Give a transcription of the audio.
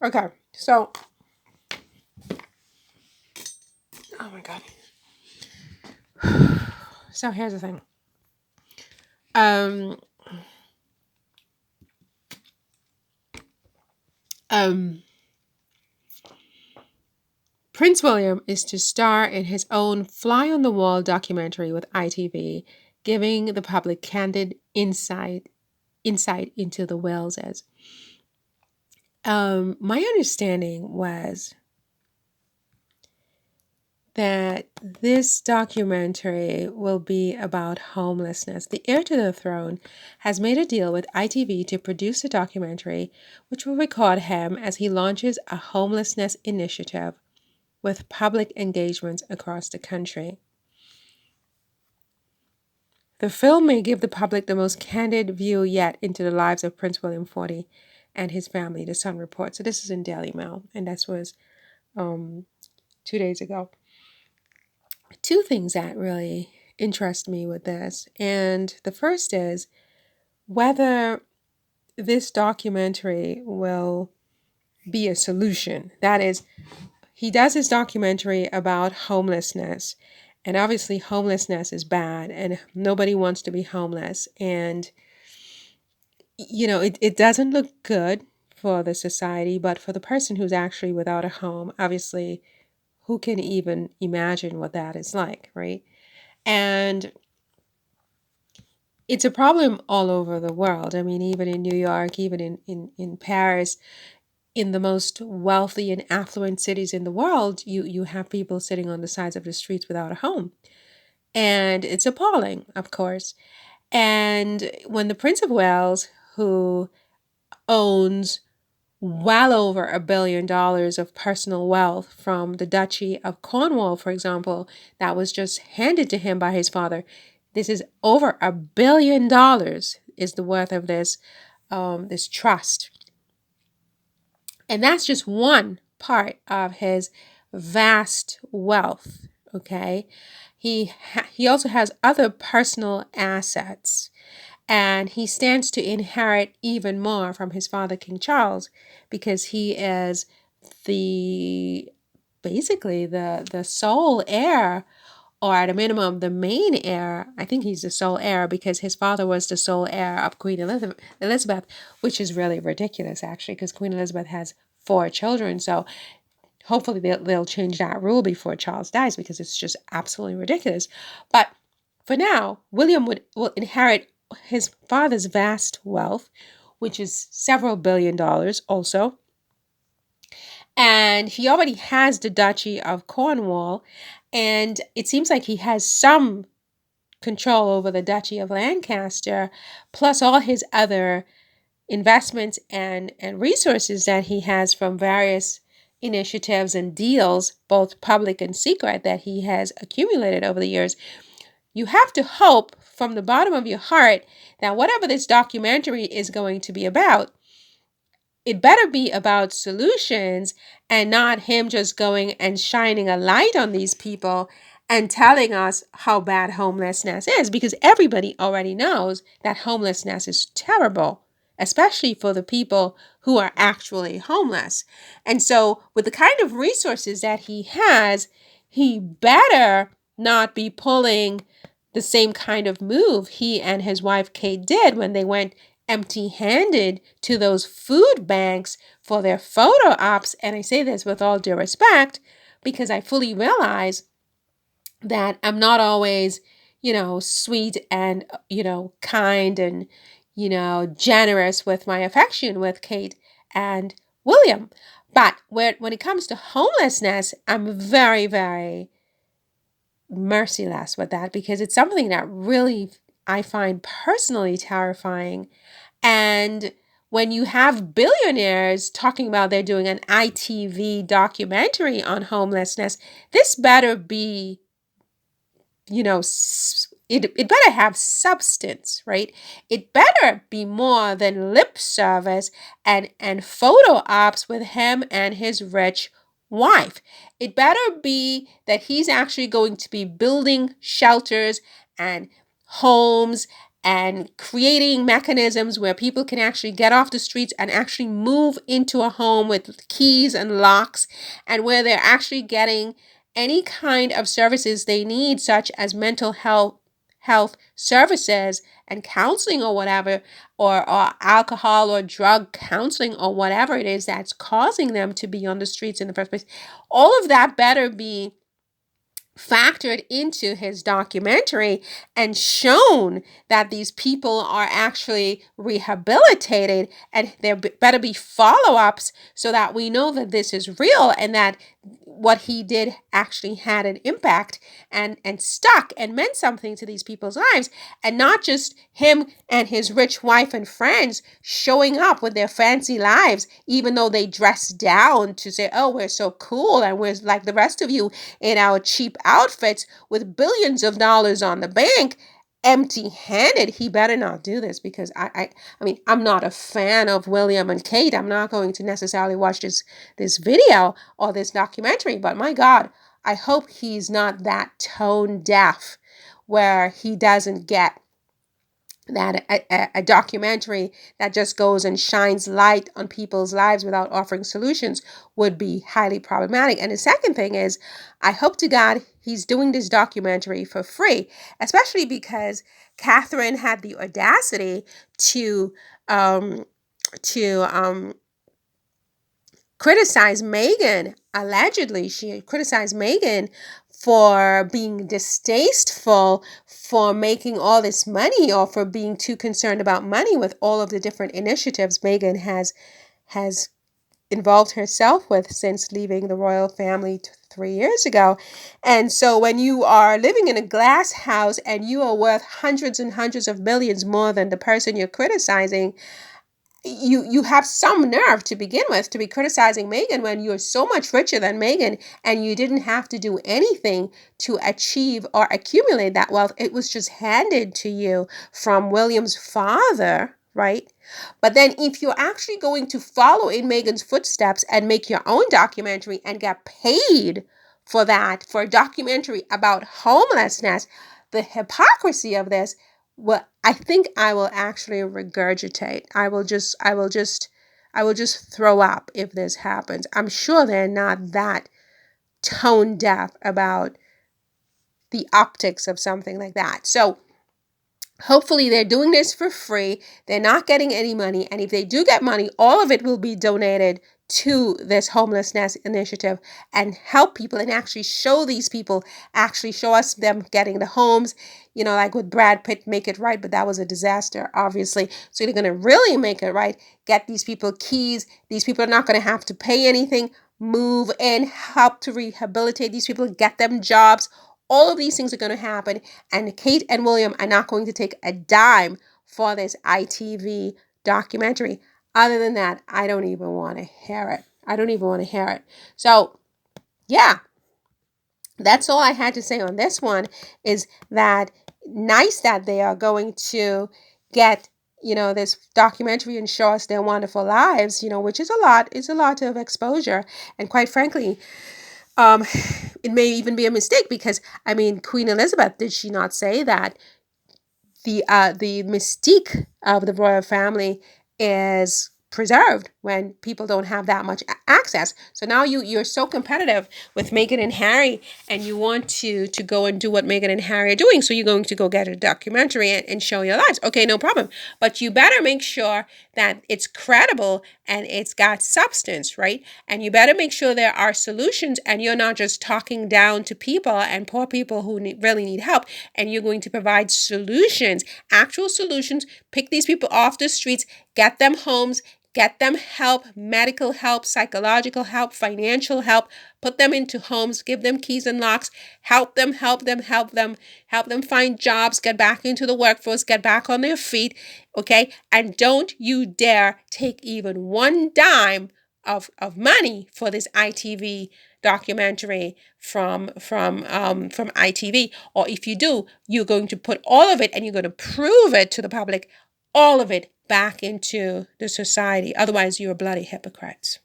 Okay, so, oh my God. So here's the thing. Um, um, Prince William is to star in his own Fly on the Wall documentary with ITV, giving the public candid insight into the Waleses. My understanding was that this documentary will be about homelessness. The heir to the throne has made a deal with ITV to produce a documentary which will record him as he launches a homelessness initiative with public engagements across the country. The film may give the public the most candid view yet into the lives of Prince William 40 and his family, the Sun reports. So this is in Daily Mail, and that was 2 days ago. Two things that really interest me with this. And the first is whether this documentary will be a solution. That is, he does his documentary about homelessness. And obviously, homelessness is bad, and nobody wants to be homeless. And, it doesn't look good for the society, but for the person who's actually without a home, obviously, who can even imagine what that is like, right? And it's a problem all over the world. I mean, even in New York, even in Paris, in the most wealthy and affluent cities in the world, you have people sitting on the sides of the streets without a home. And it's appalling, of course. And when the Prince of Wales, who owns well over $1 billion of personal wealth from the Duchy of Cornwall, for example, that was just handed to him by his father. This is over $1 billion is the worth of this trust, and that's just one part of his vast wealth. Okay, he also has other personal assets, and he stands to inherit even more from his father, King Charles, because he is the basically the sole heir, or at a minimum the main heir. I think he's the sole heir because his father was the sole heir of Queen Elizabeth, which is really ridiculous actually, because Queen Elizabeth has 4 children. So hopefully they'll change that rule before Charles dies, because it's just absolutely ridiculous. But for now, William will inherit his father's vast wealth, which is several $1 billion also. And he already has the Duchy of Cornwall, and it seems like he has some control over the Duchy of Lancaster, plus all his other investments and resources that he has from various initiatives and deals, both public and secret, that he has accumulated over the years. You have to hope from the bottom of your heart that whatever this documentary is going to be about, it better be about solutions and not him just going and shining a light on these people and telling us how bad homelessness is, because everybody already knows that homelessness is terrible, especially for the people who are actually homeless. And so, with the kind of resources that he has, he better not be pulling the same kind of move he and his wife Kate did when they went empty-handed to those food banks for their photo ops. And I say this with all due respect, because I fully realize that I'm not always, sweet and, kind and, generous with my affection with Kate and William. But when it comes to homelessness, I'm very, very merciless with that, because it's something that really I find personally terrifying. And when you have billionaires talking about they're doing an ITV documentary on homelessness, this better be, it better have substance, right? It better be more than lip service and photo ops with him and his rich wife. It better be that he's actually going to be building shelters and homes and creating mechanisms where people can actually get off the streets and actually move into a home with keys and locks, and where they're actually getting any kind of services they need, such as mental health services and counseling or whatever, or alcohol or drug counseling or whatever it is that's causing them to be on the streets in the first place. All of that better be factored into his documentary and shown that these people are actually rehabilitated, and there better be follow-ups so that we know that this is real and that what he did actually had an impact and stuck and meant something to these people's lives, and not just him and his rich wife and friends showing up with their fancy lives, even though they dress down to say, oh, we're so cool and we're like the rest of you in our cheap outfits with billions of dollars on the bank, empty-handed. He better not do this, because I mean, I'm not a fan of William and Kate. I'm not going to necessarily watch this video or this documentary, but my God, I hope he's not that tone deaf where he doesn't get that a documentary that just goes and shines light on people's lives without offering solutions would be highly problematic. And the second thing is, I hope to God he's doing this documentary for free, especially because Catherine had the audacity to um, to criticize Meghan. Allegedly, she criticized Meghan for being distasteful for making all this money, or for being too concerned about money with all of the different initiatives Meghan has involved herself with since leaving the royal family 3 years ago. And so when you are living in a glass house and you are worth hundreds and hundreds of millions more than the person you're criticizing, you have some nerve to begin with to be criticizing Meghan when you're so much richer than Meghan, and you didn't have to do anything to achieve or accumulate that wealth. It was just handed to you from William's father, right? But then if you're actually going to follow in Meghan's footsteps and make your own documentary and get paid for that, for a documentary about homelessness, the hypocrisy of this, well, I think I will actually regurgitate. I will just throw up if this happens. I'm sure they're not that tone deaf about the optics of something like that. So hopefully they're doing this for free. They're not getting any money. And if they do get money, all of it will be donated to this homelessness initiative and help people and actually show these people, actually show us them getting the homes, like with Brad Pitt, Make It Right, but that was a disaster, obviously. So they're going to really make it right, get these people keys. These people are not going to have to pay anything, move in, help to rehabilitate these people, get them jobs. All of these things are going to happen, and Kate and William are not going to take a dime for this ITV documentary. Other than that, I don't even want to hear it. I don't even want to hear it. So, yeah, that's all I had to say on this one, is that nice that they are going to get, this documentary and show us their wonderful lives, which is a lot. It's a lot of exposure. And quite frankly, um, it may even be a mistake, because, I mean, Queen Elizabeth, did she not say that the mystique of the royal family is preserved when people don't have that much access? So now you're so competitive with Meghan and Harry, and you want to go and do what Meghan and Harry are doing. So you're going to go get a documentary and show your lives. Okay, no problem. But you better make sure that it's credible and it's got substance, right? And you better make sure there are solutions, and you're not just talking down to people and poor people who really need help, and you're going to provide solutions, actual solutions. Pick these people off the streets, get them homes, get them help, medical help, psychological help, financial help. Put them into homes, give them keys and locks, help them find jobs, get back into the workforce, get back on their feet, okay? And don't you dare take even one dime of money for this ITV documentary from ITV. Or if you do, you're going to put all of it, and you're going to prove it to the public, all of it back into the society. Otherwise, you're bloody hypocrites.